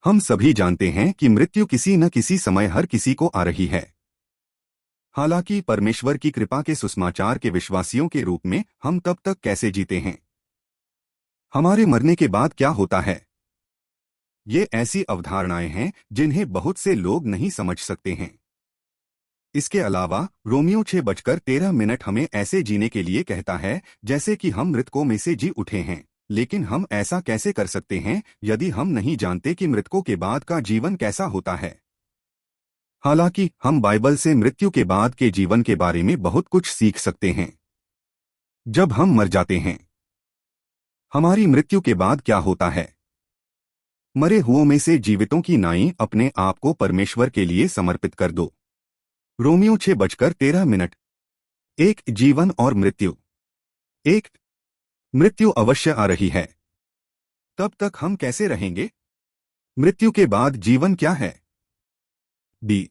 हम सभी जानते हैं कि मृत्यु किसी न किसी समय हर किसी को आ रही है। हालांकि परमेश्वर की कृपा के सुसमाचार के विश्वासियों के रूप में हम तब तक कैसे जीते हैं? हमारे मरने के बाद क्या होता है? ये ऐसी अवधारणाएं हैं जिन्हें बहुत से लोग नहीं समझ सकते हैं। इसके अलावा रोमियो 6:13 हमें ऐसे जीने के लिए कहता है जैसे कि हम मृतकों में से जी उठे हैं। लेकिन हम ऐसा कैसे कर सकते हैं यदि हम नहीं जानते कि मृतकों के बाद का जीवन कैसा होता है? हालांकि हम बाइबल से मृत्यु के बाद के जीवन के बारे में बहुत कुछ सीख सकते हैं। जब हम मर जाते हैं, हमारी मृत्यु के बाद क्या होता है? मरे हुओं में से जीवितों की नाई अपने आप को परमेश्वर के लिए समर्पित कर दो। रोमियो 6:13। एक जीवन और मृत्यु। एक मृत्यु अवश्य आ रही है। तब तक हम कैसे रहेंगे? मृत्यु के बाद जीवन क्या है? बी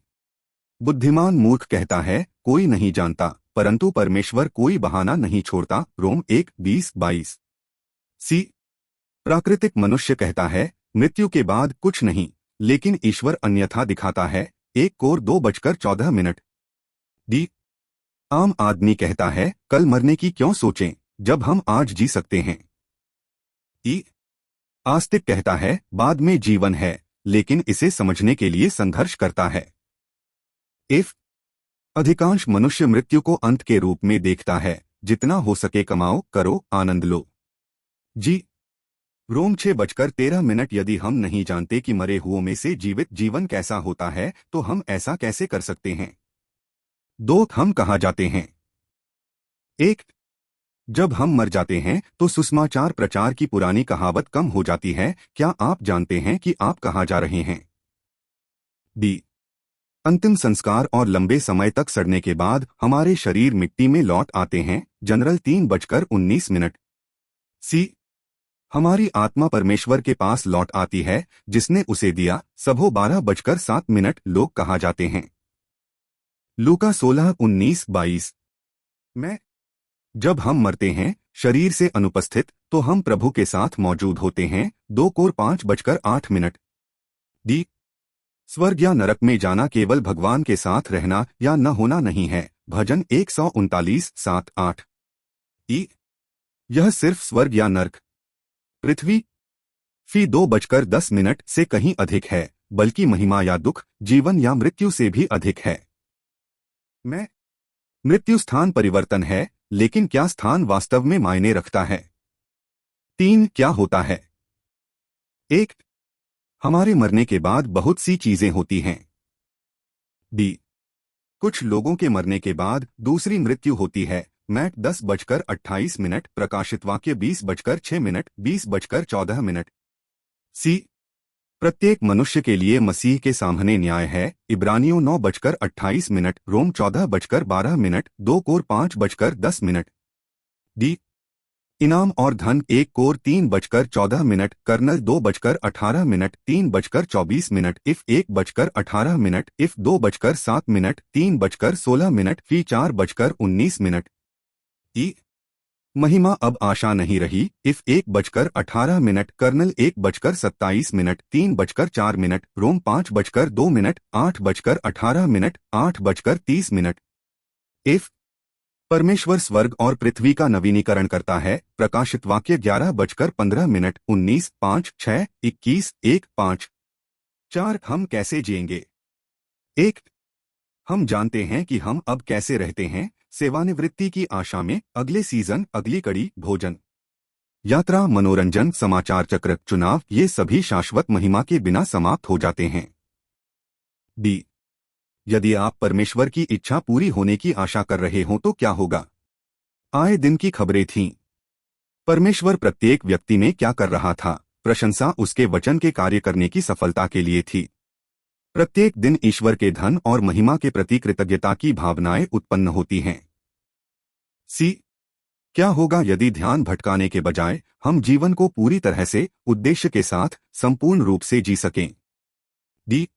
बुद्धिमान मूर्ख कहता है कोई नहीं जानता, परंतु परमेश्वर कोई बहाना नहीं छोड़ता। रोम 1:20-22। सी प्राकृतिक मनुष्य कहता है मृत्यु के बाद कुछ नहीं, लेकिन ईश्वर अन्यथा दिखाता है। 1 कोर 2:14। डी आम आदमी कहता है कल मरने की क्यों सोचें जब हम आज जी सकते हैं। ई आस्तिक कहता है बाद में जीवन है, लेकिन इसे समझने के लिए संघर्ष करता है। एफ अधिकांश मनुष्य मृत्यु को अंत के रूप में देखता है। जितना हो सके कमाओ, करो, आनंद लो। जी रोम 6:13। यदि हम नहीं जानते कि मरे हुओं में से जीवित जीवन कैसा होता है तो हम ऐसा कैसे कर सकते हैं? दो हम कहाँ जाते हैं? एक जब हम मर जाते हैं तो सुसमाचार प्रचार की पुरानी कहावत कम हो जाती है। क्या आप जानते हैं कि आप कहाँ जा रहे हैं? बी अंतिम संस्कार और लंबे समय तक सड़ने के बाद हमारे शरीर मिट्टी में लौट आते हैं। जनरल 3:19। सी हमारी आत्मा परमेश्वर के पास लौट आती है जिसने उसे दिया। सबो 12:07। लोग कहाँ जाते हैं? लूका 16:19-22। मैं जब हम मरते हैं शरीर से अनुपस्थित तो हम प्रभु के साथ मौजूद होते हैं। 2 कोर 5:08। डी स्वर्ग या नरक में जाना केवल भगवान के साथ रहना या न होना नहीं है। भजन 139:7-8। ई यह सिर्फ स्वर्ग या नरक, पृथ्वी फी 2:10 से कहीं अधिक है, बल्कि महिमा या दुख, जीवन या मृत्यु से भी अधिक है। मैं मृत्यु स्थान परिवर्तन है, लेकिन क्या स्थान वास्तव में मायने रखता है? 3 क्या होता है? एक हमारे मरने के बाद बहुत सी चीजें होती हैं। बी कुछ लोगों के मरने के बाद दूसरी मृत्यु होती है। मैट 10:28। प्रकाशित वाक्य 20:6। 20:14। सी प्रत्येक मनुष्य के लिए मसीह के सामने न्याय है। इब्रानियों 9:28। रोम 14:12। 2 कोर 5:10। डी इनाम और धन 1 कोर 3:14। कर्नल 2:18। 3:24। इफ 1:18। इफ 2:07। 3:16। फी 4:19। ई महिमा अब आशा नहीं रही। इफ 1:18। कर्नल 1:27। 3:4। रोम 5:2। 8:18। 8:30। इफ परमेश्वर स्वर्ग और पृथ्वी का नवीनीकरण करता है। प्रकाशित वाक्य 11:15। 19:5-6-21-1-5। हम कैसे जिएंगे? एक हम जानते हैं कि हम अब कैसे रहते हैं। सेवानिवृत्ति की आशा में, अगले सीजन, अगली कड़ी, भोजन, यात्रा, मनोरंजन, समाचार चक्र, चुनाव, ये सभी शाश्वत महिमा के बिना समाप्त हो जाते हैं। बी यदि आप परमेश्वर की इच्छा पूरी होने की आशा कर रहे हो तो क्या होगा? आए दिन की खबरें थीं। परमेश्वर प्रत्येक व्यक्ति में क्या कर रहा था? प्रशंसा उसके वचन के कार्य करने की सफलता के लिए थी। प्रत्येक दिन ईश्वर के धन और महिमा के प्रति कृतज्ञता की भावनाएं उत्पन्न होती हैं। सी क्या होगा यदि ध्यान भटकाने के बजाय हम जीवन को पूरी तरह से उद्देश्य के साथ संपूर्ण रूप से जी सकें? डी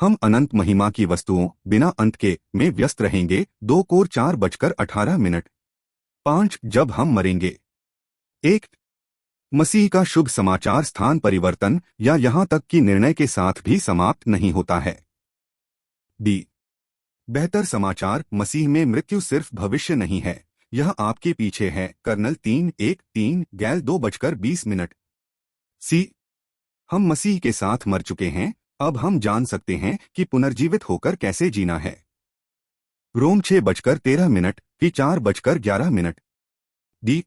हम अनंत महिमा की वस्तुओं, बिना अंत के, में व्यस्त रहेंगे। 2 कोर 4:18। 5 जब हम मरेंगे। एक मसीह का शुभ समाचार स्थान परिवर्तन या यहां तक कि निर्णय के साथ भी समाप्त नहीं होता है। डी। बेहतर समाचार, मसीह में मृत्यु सिर्फ भविष्य नहीं है, यह आपके पीछे है। कर्नल 3:1-3 गैल 2:20। सी। हम मसीह के साथ मर चुके हैं, अब हम जान सकते हैं कि पुनर्जीवित होकर कैसे जीना है। रोम 6:13 कि 4:11। डी।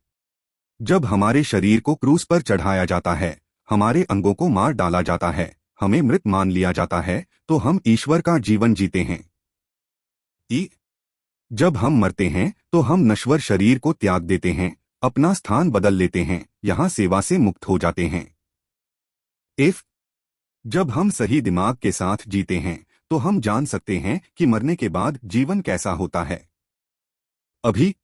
जब हमारे शरीर को क्रूस पर चढ़ाया जाता है, हमारे अंगों को मार डाला जाता है, हमें मृत मान लिया जाता है, तो हम ईश्वर का जीवन जीते हैं। ई। जब हम मरते हैं तो हम नश्वर शरीर को त्याग देते हैं, अपना स्थान बदल लेते हैं, यहां सेवा से मुक्त हो जाते हैं। एफ। जब हम सही दिमाग के साथ जीते हैं तो हम जान सकते हैं कि मरने के बाद जीवन कैसा होता है। अभी